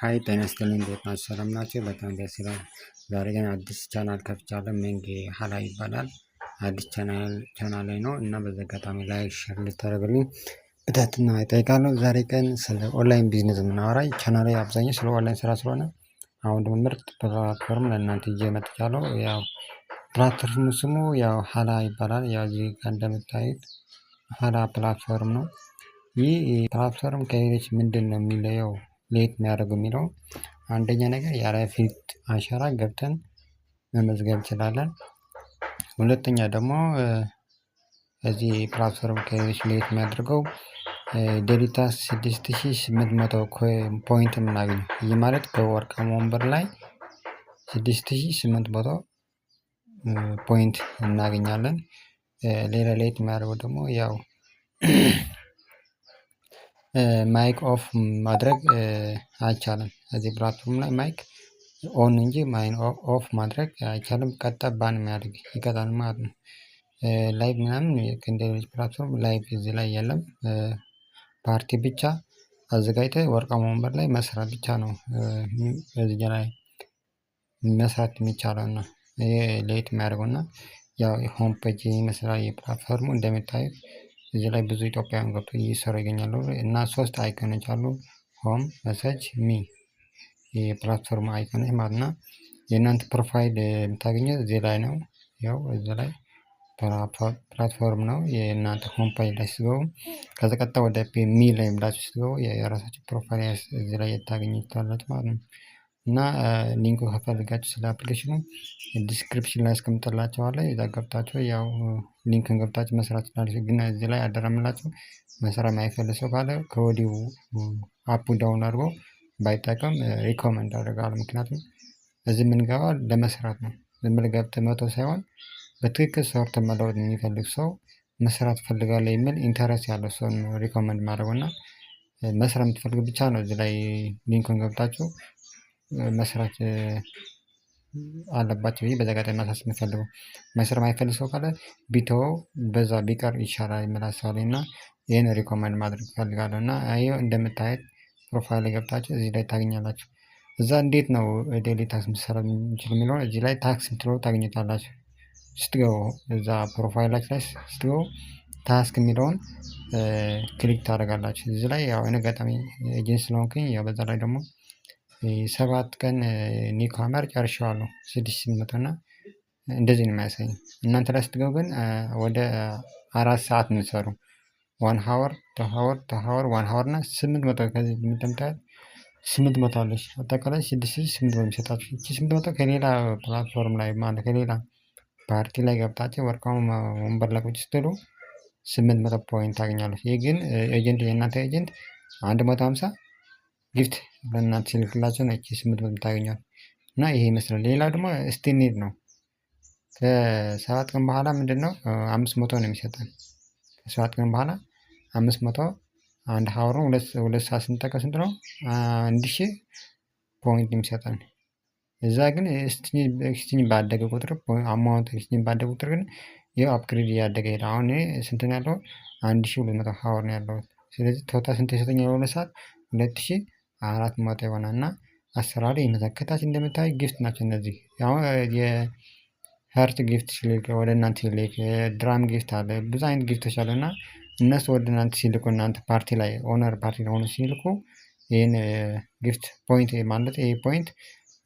ሀይ ጤና ይስጥልኝ እንዴት ናችሁ? ሰላም ናችሁ? በጣም ደስ ይላል። ዛሬ ግን አዲስ ቻናል ከፍቻለሁ። ሜንጌ ሀላ ይባላል። አዲስ ቻናል ላይ ነው እና በዚህ አጋጣሚ ላይክ ሼር እንድታደርጉልኝ በትህትና እጠይቃለሁ። ዛሬ ቀን ስለ ኦንላይን ቢዝነስ የምናወራ ቻናል ላይ አብዛኛው ስለ ኦንላይን ስራ ስለሆነ አሁን ደግሞ ምርጥ ፕላትፎርም ለእናንተ ይዤ መጥቻለሁ። ያው ፕላትፎርሙ ስሙ ያው ሀላ ይባላል። ያው እዚህ ጋር እንደምታዩት ሀላ ፕላትፎርም ነው። ይህ ፕላትፎርም ከሌሎች ምንድን ነው የሚለየው ለየት የሚያደርገው የሚለው አንደኛ ነገር ያለ ፊት አሻራ ገብተን መመዝገብ እንችላለን። ሁለተኛ ደግሞ እዚህ ፕላትፎርም ከሌሎች ለየት የሚያደርገው ዴሊታ 6800 ፖይንት የምናገኘው ይህ ማለት በወርቃማ ወንበር ላይ 6800 ፖይንት እናገኛለን። ሌላ ለየት የሚያደርገው ደግሞ ያው ማይክ ኦፍ ማድረግ አይቻልም። እዚህ ፕላትፎርም ላይ ማይክ ኦን እንጂ ማይክ ኦፍ ማድረግ አይቻልም። ቀጥታ ባን የሚያደርግ ይቀጣል ማለት ነው። ላይቭ ምናምን ከእንደሌሎች ፕላትፎርም ላይቭ እዚህ ላይ የለም። ፓርቲ ብቻ አዘጋጅተህ ወርቃማ ወንበር ላይ መስራት ብቻ ነው በዚህ ላይ መስራት የሚቻለው እና ይሄ ለየት የሚያደርገው እና ያው ሆም ፔጅ ይመስላል የፕላትፎርሙ እንደምታዩት እዚህ ላይ ብዙ ኢትዮጵያውያን ገብቶ እየሰሩ ይገኛሉ እና ሶስት አይኮኖች አሉ። ሆም መሰጅ ሚ የፕላትፎርም አይኮኖች ማለት ነው። የእናንተ ፕሮፋይል የምታገኘው እዚህ ላይ ነው። ያው እዚህ ላይ ፕላትፎርም ነው የእናንተ ሆም ፔጅ ላይ ስትገቡ ከዛ ቀጥታ ወደ ሚ ላይ ብላችሁ ስትገቡ የራሳችሁ ፕሮፋይል እዚህ ላይ ታገኙታላችሁ ማለት ነው። እና ሊንኩ ከፈልጋችሁ ስለ አፕሊኬሽኑ ዲስክሪፕሽን ላይ አስቀምጥላችኋለሁ። እዛ ገብታችሁ ያው ሊንክን ገብታችሁ መስራት ትችላላችሁ። ግን እዚህ ላይ አደራምላችሁ መስራት የማይፈልግ ሰው ካለ ከወዲሁ አፑ ዳውን አድርጎ ባይጠቀም ሪኮመንድ አደርጋለሁ። ምክንያቱም እዚህ የምንገባ ለመስራት ነው። ዝም ብለህ ገብተህ መተው ሳይሆን በትክክል ሰርቶ መለወጥ የሚፈልግ ሰው መስራት ፈልጋለሁ የሚል ኢንተረስት ያለው ሰው ነው ሪኮመንድ ማድረገው እና መስራት የምትፈልግ ብቻ ነው እዚህ ላይ ሊንኩን ገብታችሁ መስራት አለባቸው። ይህ በዛ ጋር ማሳሰብ የምፈልገው መስራት የማይፈልግ ሰው ካለ ቢተወው በዛ ቢቀር ይሻላል የሚል ሀሳብ እና ይህን ሪኮመንድ ማድረግ እፈልጋለሁ። እና ይኸው እንደምታየት ፕሮፋይል ገብታችሁ እዚህ ላይ ታገኛላችሁ። እዛ እንዴት ነው ዴይሊ ታክስ ምትሰራ የሚችል የሚለውን እዚህ ላይ ታክስ የምትለው ታገኙታላችሁ። ስትገቡ እዛ ፕሮፋይላችሁ ላይ ስትገቡ ታስክ የሚለውን ክሊክ ታደርጋላችሁ። እዚህ ላይ ያው እኔ አጋጣሚ ኤጀንሲ ስለሆንኩኝ ያው በዛ ላይ ደግሞ 7 ቀን ኒካመር ጨርሼዋለሁ 600 እና እንደዚህ ነው የሚያሳየኝ። እናንተ ላይ ስትገቡ ግን ወደ 4 ሰዓት ነው የምትሰሩ 1 ሀወር 2 ሀወር 1 ሀወር እና 800 ከዚህ እንደምታዩት 800 አለች። አጠቃላይ 6800 የሚሰጣችሁ እቺ 800 ከሌላ ፕላትፎርም ላይ ማለት ከሌላ ፓርቲ ላይ ገብታችሁ ወርቃማ ወንበር ላይ ቁጭ ስትሉ 800 ፖይንት ታገኛለች። ይህ ግን ኤጀንት የእናንተ ኤጀንት 150 ጊፍት ለእናንተ ሲልክላቸው ነው 800 የምታገኘው እና ይሄ ይመስላል። ሌላ ደግሞ ስቲኒድ ነው። ከ7 ቀን በኋላ ምንድነው 500 ነው የሚሰጠን። ከ7 ቀን በኋላ 500 1 ሀወር ነው 2 ሰዓት ስንጠቀም ስንት ነው 1000 ፖይንት የሚሰጠን። እዛ ግን ኤክስቼንጅ ባደገ ቁጥር አማውንት ኤክስቼንጅ ባደገ ቁጥር ግን ይኸው አፕግሬድ እያደገ ሄደ። አሁን ስንት ነው ያለው 1200 ሀወር ነው ያለው። ስለዚህ ቶታል ስንት ይሰጠኛል የሆነ ሰዓት 2400 ይሆናል። እና አሰራሩ ይመጣል። ከታች እንደምታዩ ጊፍት ናቸው እነዚህ። አሁን የሀርት ጊፍት ሲልክ ወደ እናንተ ሲልክ ድራም ጊፍት አለ ብዙ አይነት ጊፍቶች አለ እና እነሱ ወደ እናንተ ሲልኩ እናንተ ፓርቲ ላይ ኦነር ፓርቲ ሆኖ ሲልኩ ይህን ጊፍት ፖይንት ማለት ይሄ ፖይንት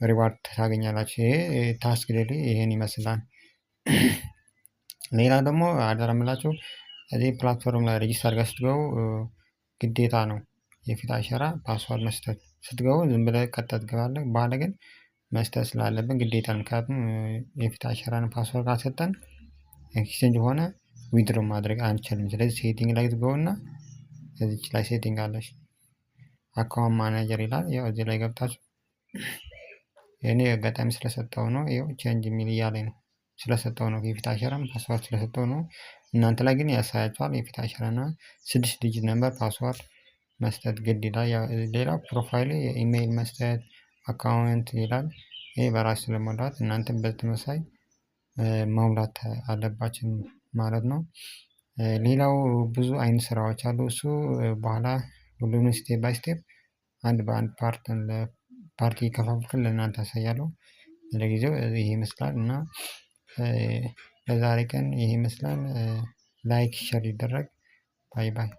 ሪዋርድ ታገኛላችሁ። ይሄ ታስክ ዴሊ ይሄን ይመስላል። ሌላ ደግሞ አደራ የምላችሁ እዚህ ፕላትፎርም ላይ ሬጂስተር ጋር ስትገቡ ግዴታ ነው የፊት አሻራ ፓስዋርድ መስጠት። ስትገቡ ዝም ብለህ ቀጥታ ትገባለህ። በኋላ ግን መስጠት ስላለብን ግዴታ ነው። ምክንያቱም የፊት አሻራን ፓስዋርድ ካልሰጠን ኤክስቼንጅ ሆነ ዊድሮ ማድረግ አንችልም። ስለዚህ ሴቲንግ ላይ ትገቡና እዚች ላይ ሴቲንግ አለች አካውንት ማኔጀር ይላል። ያው እዚህ ላይ ገብታችሁ እኔ አጋጣሚ ስለሰጠው ነው ይኸው ቼንጅ የሚል እያለኝ ነው ስለሰጠው ነው የፊት አሻራም ፓስዋርድ ስለሰጠው ነው። እናንተ ላይ ግን ያሳያችኋል የፊት አሻራና 6 ዲጂት ነምበር ፓስዋርድ መስጠት ግድ ይላል። ሌላ ፕሮፋይል የኢሜይል መስጠት አካውንት ይላል። ይሄ በራስ ስለሞላት እናንተም በተመሳይ መሙላት አለባችሁ ማለት ነው። ሌላው ብዙ አይነት ስራዎች አሉ። እሱ በኋላ ሁሉንም ስቴፕ ባይ ስቴፕ አንድ በአንድ ፓርት ፓርቲ ከፋፍል ለእናንተ አሳያለሁ። ለጊዜው ይሄ ይመስላል እና ለዛሬ ቀን ይሄ ይመስላል። ላይክ ሸር ይደረግ። ባይ ባይ።